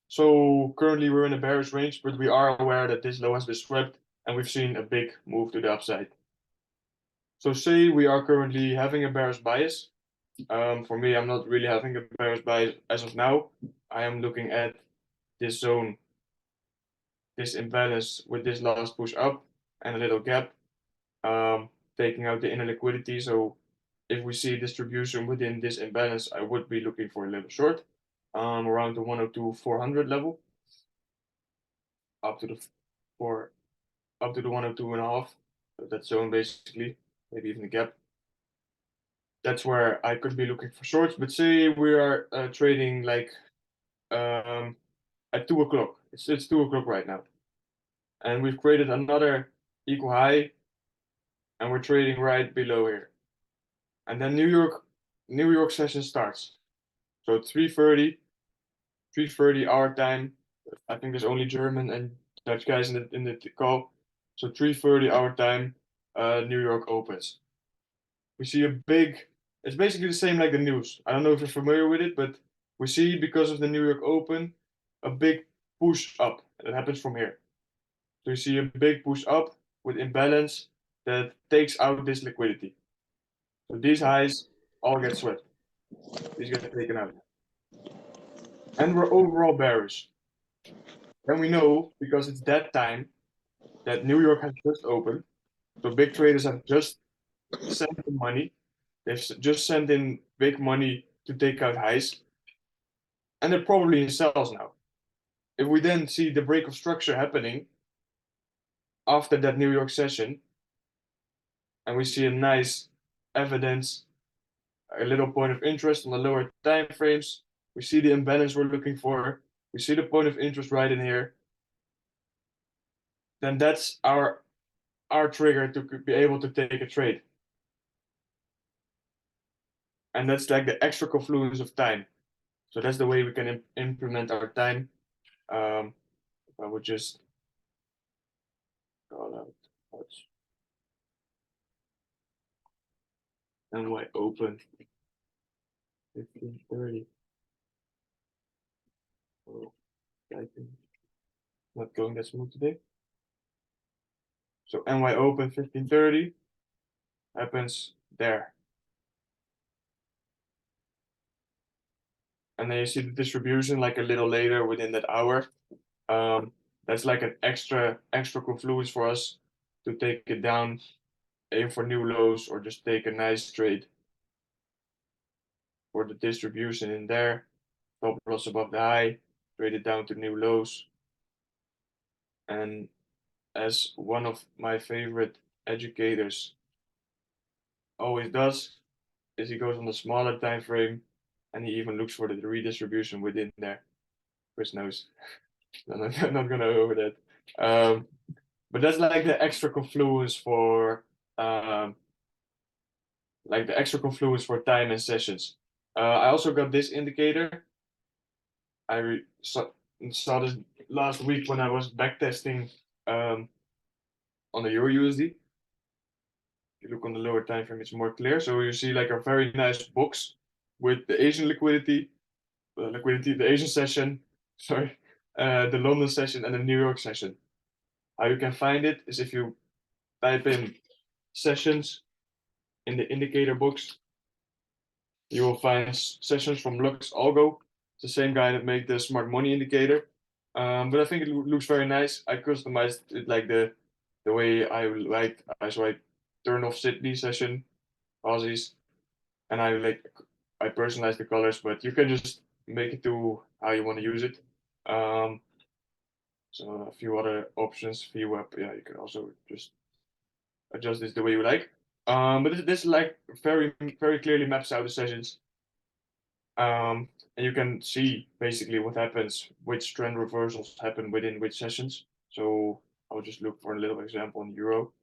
So currently we're in a bearish range, but we are aware that this low has been swept and we've seen a big move to the upside. So say we are currently having a bearish bias. For me, I'm not really having a bearish bias as of now. I am looking at this zone, this imbalance with this last push up and a little gap, taking out the inner liquidity. So if we see distribution within this imbalance, I would be looking for a little short, around the 102,400 level, up to the 102.5. So that zone basically, maybe even the gap. That's where I could be looking for shorts. But say we are trading like at 2 o'clock. It's 2 o'clock right now, and we've created another equal high, and we're trading right below here. And then New York session starts. So 3:30 our time. I think there's only German and Dutch guys in the call. So 3:30 our time, New York opens. We see a big It's basically the same like the news. I don't know if you're familiar with it, but we see because of the New York Open a big push up that happens from here. So you see a big push up with imbalance that takes out this liquidity. So these highs all get swept. These get taken out. And we're overall bearish. Then we know, because it's that time, that New York has just opened. So big traders have just sent in money. They've just sent in big money to take out highs. And they're probably in sells now. If we then see the break of structure happening after that New York session, and we see a nice evidence, a little point of interest on the lower time frames, we see the imbalance we're looking for, we see the point of interest right in here, then that's our trigger to be able to take a trade. And that's like the extra confluence of time. So that's the way we can implement our time. If I would just call out NY open 15:30. Oh, typing. Not going that smooth today. So NY open 15:30 happens there. And then you see the distribution like a little later within that hour. That's like an extra confluence for us to take it down, aim for new lows, or just take a nice trade for the distribution in there. Stop loss above the high, trade it down to new lows. And as one of my favorite educators always does, is he goes on the smaller time frame and he even looks for the redistribution within there. Chris knows. I'm not gonna over that. But that's like the extra confluence for time and sessions. I also got this indicator. I saw this last week when I was backtesting on the Euro USD. If you look on the lower time frame, it's more clear. So you see like a very nice box with the Asian liquidity, the Asian session, sorry, the London session and the New York session. How you can find it is if you type in sessions in the indicator box, you will find sessions from Lux Algo. It's the same guy that made the smart money indicator. But I think it looks very nice. I customized it like the way I like. So I turn off Sydney session, Aussies, and I personalize the colors, but you can just make it to how you want to use it. So a few other options, VWAP, yeah, you can also just adjust this the way you like. But this like very clearly maps out the sessions. And you can see basically what happens, which trend reversals happen within which sessions. So I'll just look for a little example in Euro.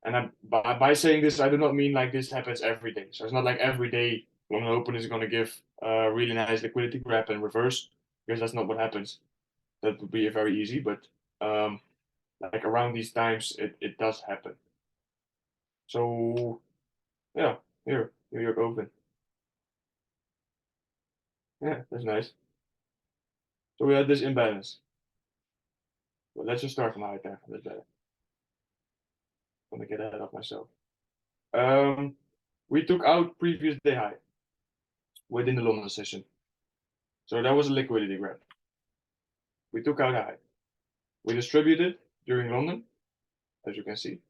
And by saying this, I do not mean like this happens every day. So it's not like every day Long Open is going to give a really nice liquidity grab and reverse, because that's not what happens. That would be very easy, but like around these times, it does happen. So yeah, here, New York Open. Yeah, that's nice. So we had this imbalance. But let's just start from high there. That's better. I'm gonna get ahead of myself. We took out previous day high within the London session. So that was a liquidity grab. We took out a high. We distributed during London, as you can see.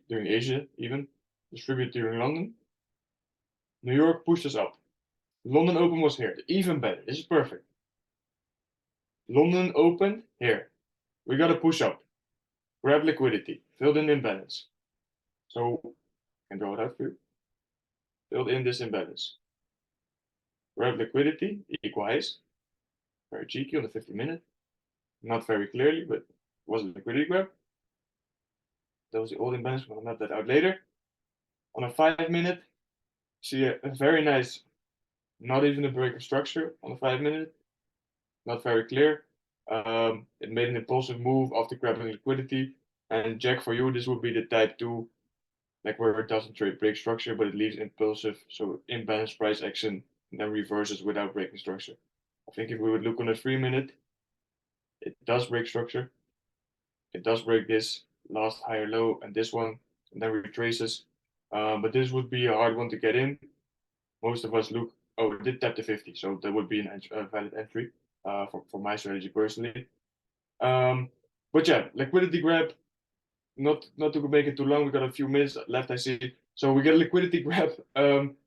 During Asia, even. Distribute during London. New York pushed us up. London Open was here. Even better. This is perfect. London Open here. We got to push up. Grab liquidity. Filled in imbalance. So I can draw it out for you. Filled in this imbalance. Grab liquidity, equalize. Very cheeky on the 50-minute. Not very clearly, but it was a liquidity grab. That was the old imbalance. We'll map that out later. On a 5-minute, see a very nice, not even a break of structure on a 5-minute. Not very clear. It made an impulsive move after grabbing liquidity. And Jack, for you, this would be the type 2 like where it doesn't trade break structure, but it leaves impulsive, so imbalanced price action, and then reverses without breaking structure. I think if we would look on a 3-minute, it does break structure. It does break this last higher low and this one, and then retraces. But this would be a hard one to get in. Most of us look. Oh, it did tap the 50, so that would be a valid entry for my strategy personally. But yeah, liquidity grab. Not to make it too long. We got a few minutes left, I see. So we get a liquidity grab,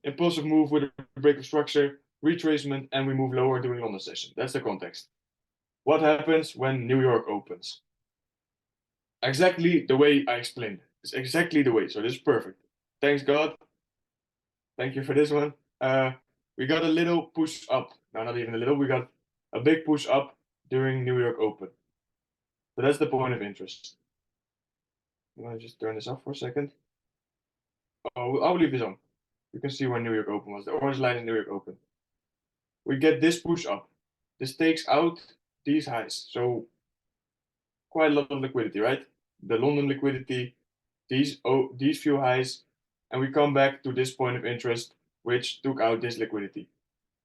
impulsive move with a break of structure, retracement, and we move lower during London session. That's the context. What happens when New York opens? Exactly the way I explained. It's exactly the way. So this is perfect. Thanks God. Thank you for this one. We got a little push up. No, not even a little. We got a big push up during New York Open. So that's the point of interest. I'm gonna just turn this off for a second. Oh, I'll leave this on. You can see when New York Open was. The orange line is New York Open. We get this push up. This takes out these highs. So quite a lot of liquidity, right? The London liquidity, these few highs, and we come back to this point of interest, which took out this liquidity.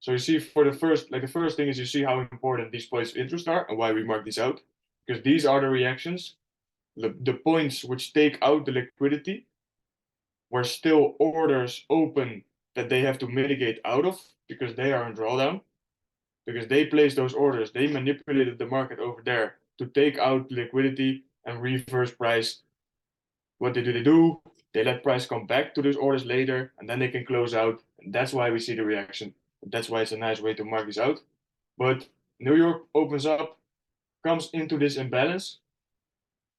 So you see for the first thing is you see how important these points of interest are and why we mark these out. Because these are the reactions, the points which take out the liquidity, where still orders open that they have to mitigate out of because they are in drawdown. Because they placed those orders, they manipulated the market over there to take out liquidity and reverse price. What do they do? They let price come back to those orders later, and then they can close out. And that's why we see the reaction. That's why it's a nice way to mark this out. But New York opens up, comes into this imbalance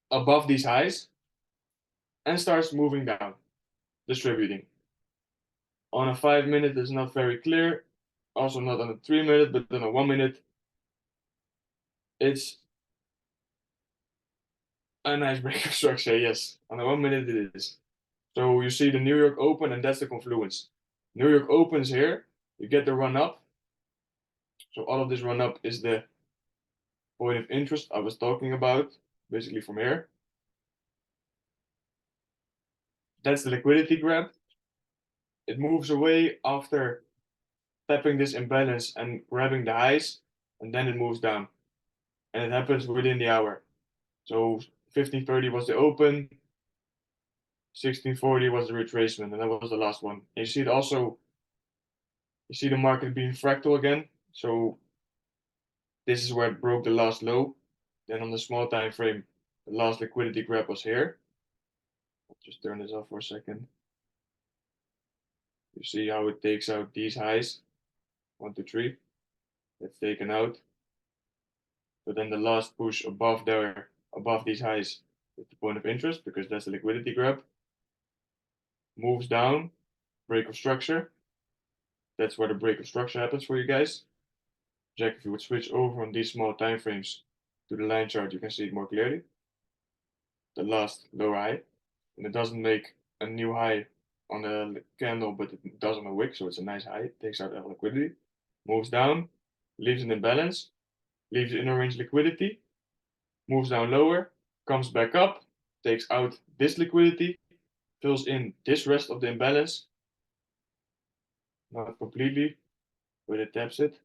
above these highs, and starts moving down, distributing. On a 5-minute, it's not very clear. Also not on a 3-minute, but on a 1-minute, it's a nice break of structure, yes. On a 1-minute it is. So you see the New York Open, and that's the confluence. New York opens here, you get the run up. So all of this run up is the point of interest I was talking about, basically from here. That's the liquidity grab. It moves away after tapping this imbalance and grabbing the highs, and then it moves down. And it happens within the hour. So 15:30 was the open, 16:40 was the retracement, and that was the last one. And you see it also, you see the market being fractal again. So this is where it broke the last low. Then on the small time frame, the last liquidity grab was here. I'll just turn this off for a second. You see how it takes out these highs. 1, 2, 3. That's taken out. But then the last push above there, above these highs, is the point of interest because that's the liquidity grab. Moves down, break of structure. That's where the break of structure happens for you guys. Jack, if you would switch over on these small time frames to the line chart, you can see it more clearly. The last lower high, and it doesn't make a new high on the candle, but it does on a wick, so it's a nice high. It takes out that liquidity, moves down, leaves an imbalance, leaves inner range liquidity, moves down lower, comes back up, takes out this liquidity, fills in this rest of the imbalance. Not completely, but it taps it.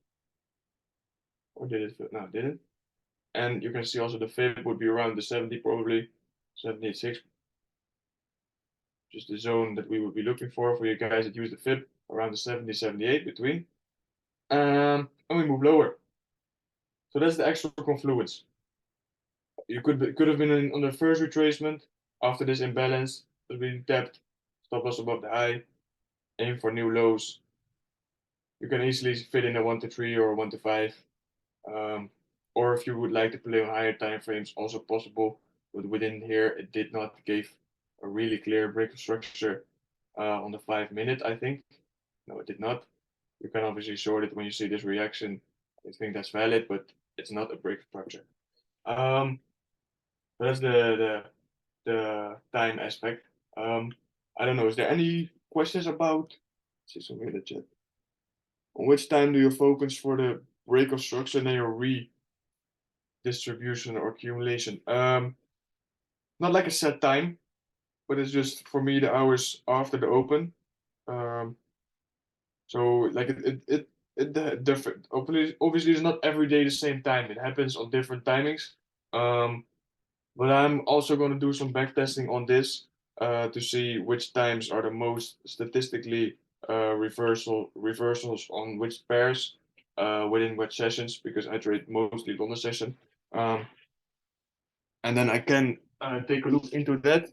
Or did it? No, it didn't. And you can see also the fib would be around the 70, probably 76. Just the zone that we would be looking for you guys that use the fib, around the 70, 78 between. And we move lower. So that's the actual confluence. You could have been on the first retracement after this imbalance has been tapped, stop loss above the high, aim for new lows. You can easily fit in a 1 to 3 or a 1 to 5. Or if you would like to play on higher time frames, also possible. But within here, it did not give a really clear break of structure on the 5-minute, I think. No, it did not. You can obviously short it when you see this reaction. I think that's valid, but it's not a break of structure. That's the time aspect. I don't know. Is there any questions about? Let's see something in the chat. On which time do you focus for the break of structure and then your redistribution or accumulation? Not like a set time, but it's just for me the hours after the open. So like it different. Obviously, it's not every day the same time. It happens on different timings. But I'm also going to do some back testing on this to see which times are the most statistically reversals on which pairs within which sessions, because I trade mostly London session. And then I can take a look into that.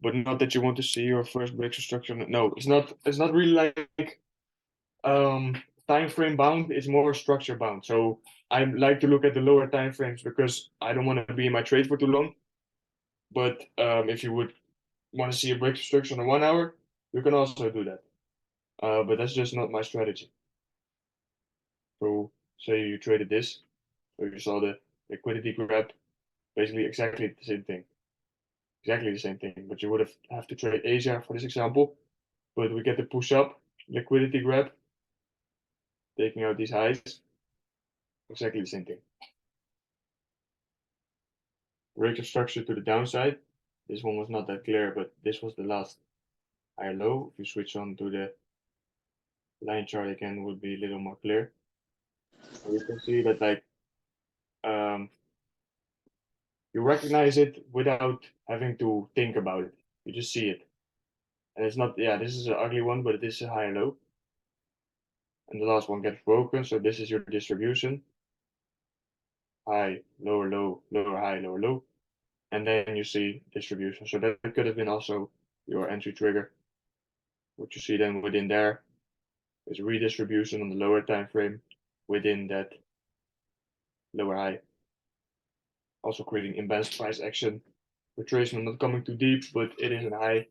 But not that you want to see your first breakthrough structure. No, it's not. It's not really like time frame bound. It's more structure bound. So I like to look at the lower time frames because I don't want to be in my trade for too long. But if you would want to see a breakthrough structure in 1 hour, you can also do that. But that's just not my strategy. So say you traded this, so you saw the liquidity grab, basically exactly the same thing. Exactly the same thing, but you would have to trade Asia for this example. But we get the push up, liquidity grab, taking out these highs, exactly the same thing. Breaker structure to the downside. This one was not that clear, but this was the last higher low. If you switch on to the line chart again, it would be a little more clear. And you can see that like you recognize it without having to think about it. You just see it. And it's not, yeah, this is an ugly one, but it is a higher low. And the last one gets broken, so this is your distribution. High, lower, low, lower, high, lower, low. And then you see distribution. So that could have been also your entry trigger. What you see then within there is redistribution on the lower time frame within that lower high. Also creating imbalanced price action. Retracement not coming too deep, but it is a high.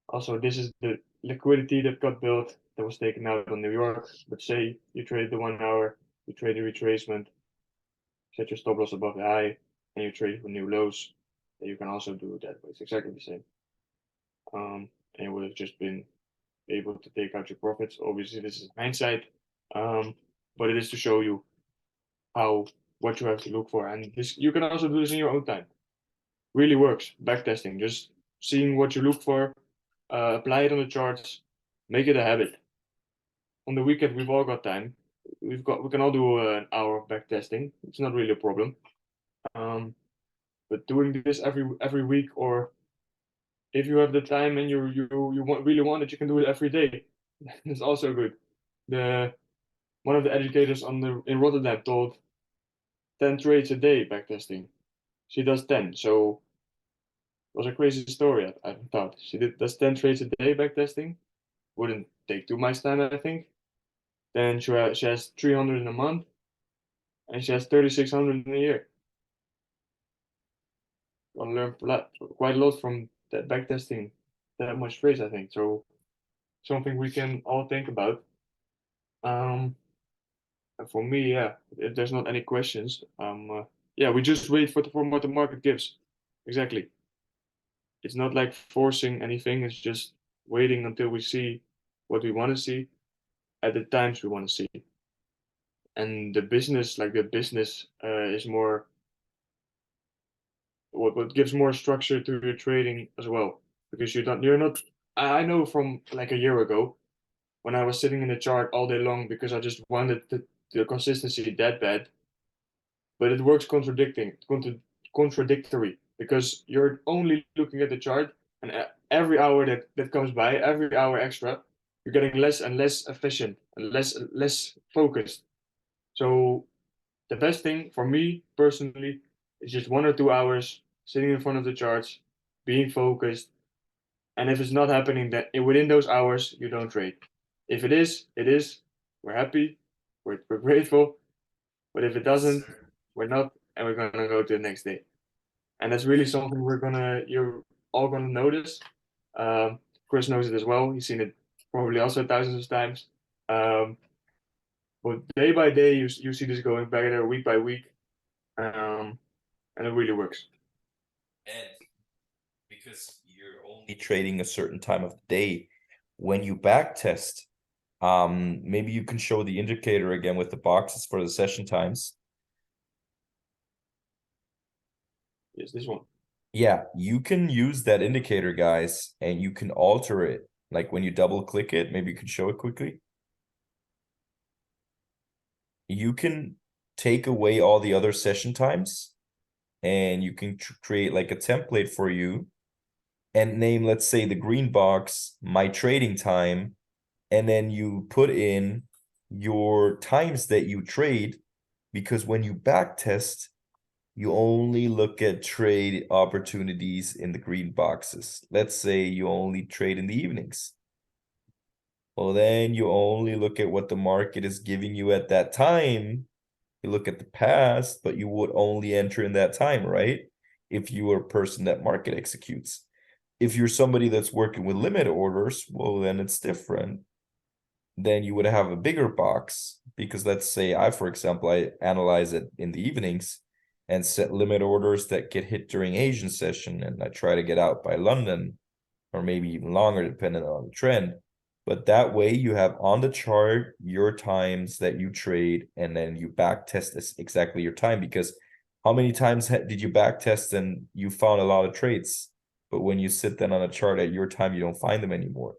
Also, this is the liquidity that got built that was taken out on New York. But say you traded the 1 hour, you trade the retracement, set your stop loss above the high, and you trade for new lows. Then you can also do it that way. It's exactly the same. And you would have just been able to take out your profits. Obviously, this is hindsight, but it is to show you what you have to look for. And this you can also do this in your own time. Really works. Backtesting, just seeing what you look for, apply it on the charts, make it a habit. On the weekend, we've all got time. We can all do an hour of backtesting. It's not really a problem. But doing this every week, or if you have the time and you really want it, you can do it every day. It's also good. One of the educators in Rotterdam told 10 trades a day backtesting. She does 10, so it was a crazy story. I thought she does 10 trades a day backtesting. Wouldn't take too much time, I think. Then she has 300 in a month, and she has 3,600 in a year. Gonna learn quite a lot from that backtesting that much trades, I think. So something we can all think about. And for me, yeah, if there's not any questions, yeah, we just wait for what the market gives. Exactly. It's not like forcing anything. It's just waiting until we see what we want to see at the times we want to see. And the business is more what gives more structure to your trading as well, because you're not. I know from like a year ago when I was sitting in the chart all day long because I just wanted the consistency that bad, but it works contradictory because you're only looking at the chart, and every hour that comes by, every hour extra, you're getting less and less efficient and less focused. So the best thing for me personally is just 1 or 2 hours sitting in front of the charts, being focused. And if it's not happening, that within those hours you don't trade. If it is, it is. We're happy. We're grateful. But if it doesn't, we're not, and we're gonna go to the next day. And that's really something you're all gonna notice. Chris knows it as well. He's seen it probably also thousands of times. But day by day, you see this going back there week by week, and it really works. And because you're only trading a certain time of the day, when you back test, maybe you can show the indicator again with the boxes for the session times. Yes, this one. Yeah, you can use that indicator, guys, and you can alter it. Like when you double click it, maybe you could show it quickly. You can take away all the other session times and you can create like a template for you and name, let's say, the green box, my trading time, and then you put in your times that you trade, because when you back test, you only look at trade opportunities in the green boxes. Let's say you only trade in the evenings. Well, then you only look at what the market is giving you at that time. You look at the past, but you would only enter in that time, right? If you are a person that market executes. If you're somebody that's working with limit orders, well, then it's different. Then you would have a bigger box, because let's say for example, I analyze it in the evenings and set limit orders that get hit during Asian session, and I try to get out by London, or maybe even longer, depending on the trend. But that way you have on the chart your times that you trade, and then you back test this exactly your time, because how many times did you back test and you found a lot of trades, but when you sit then on a chart at your time, you don't find them anymore,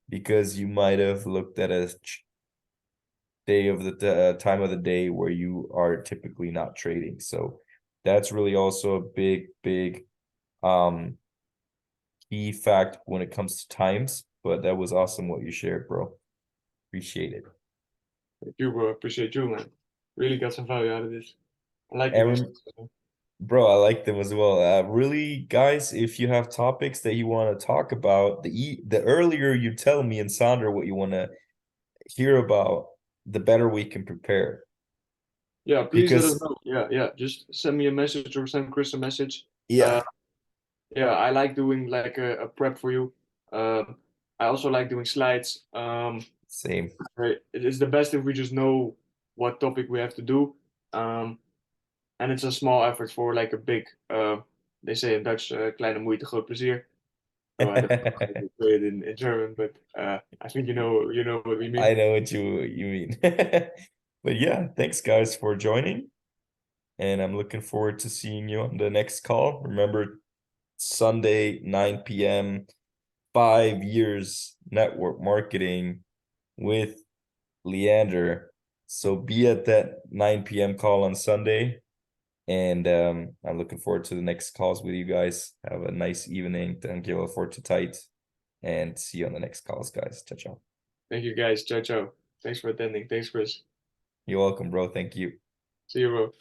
because you might have looked at a day of the time of the day where you are typically not trading. So that's really also a big key fact when it comes to times. But that was awesome what you shared, bro. Appreciate it. Thank you, bro. Appreciate you, man. Really got some value out of this. I like the And new. bro, I like them as well. Really, guys, if you have topics that you want to talk about, the earlier you tell me and Sandra what you want to hear about, the better we can prepare. Yeah, please let us Because know. Yeah. Just send me a message or send Chris a message. yeah, Yeah, I like doing like a prep for you. I also like doing slides. same. It is the best if we just know what topic we have to do. Um, and it's a small effort for like a big, they say in Dutch, kleine moeite, groot plezier. So I don't know how to say it in German, but I think you know what we I mean. know what you mean. But yeah, thanks guys for joining. And I'm looking forward to seeing you on the next call. Remember, Sunday, 9 p.m., 5 years network marketing with Leander. So be at that 9 p.m. call on Sunday. And I'm looking forward to the next calls with you guys. Have a nice evening. Thank you all for tight. And see you on the next calls, guys. Ciao, ciao. Thank you guys. Ciao, ciao. Thanks for attending. Thanks, Chris. You're welcome, bro. Thank you. See you, bro.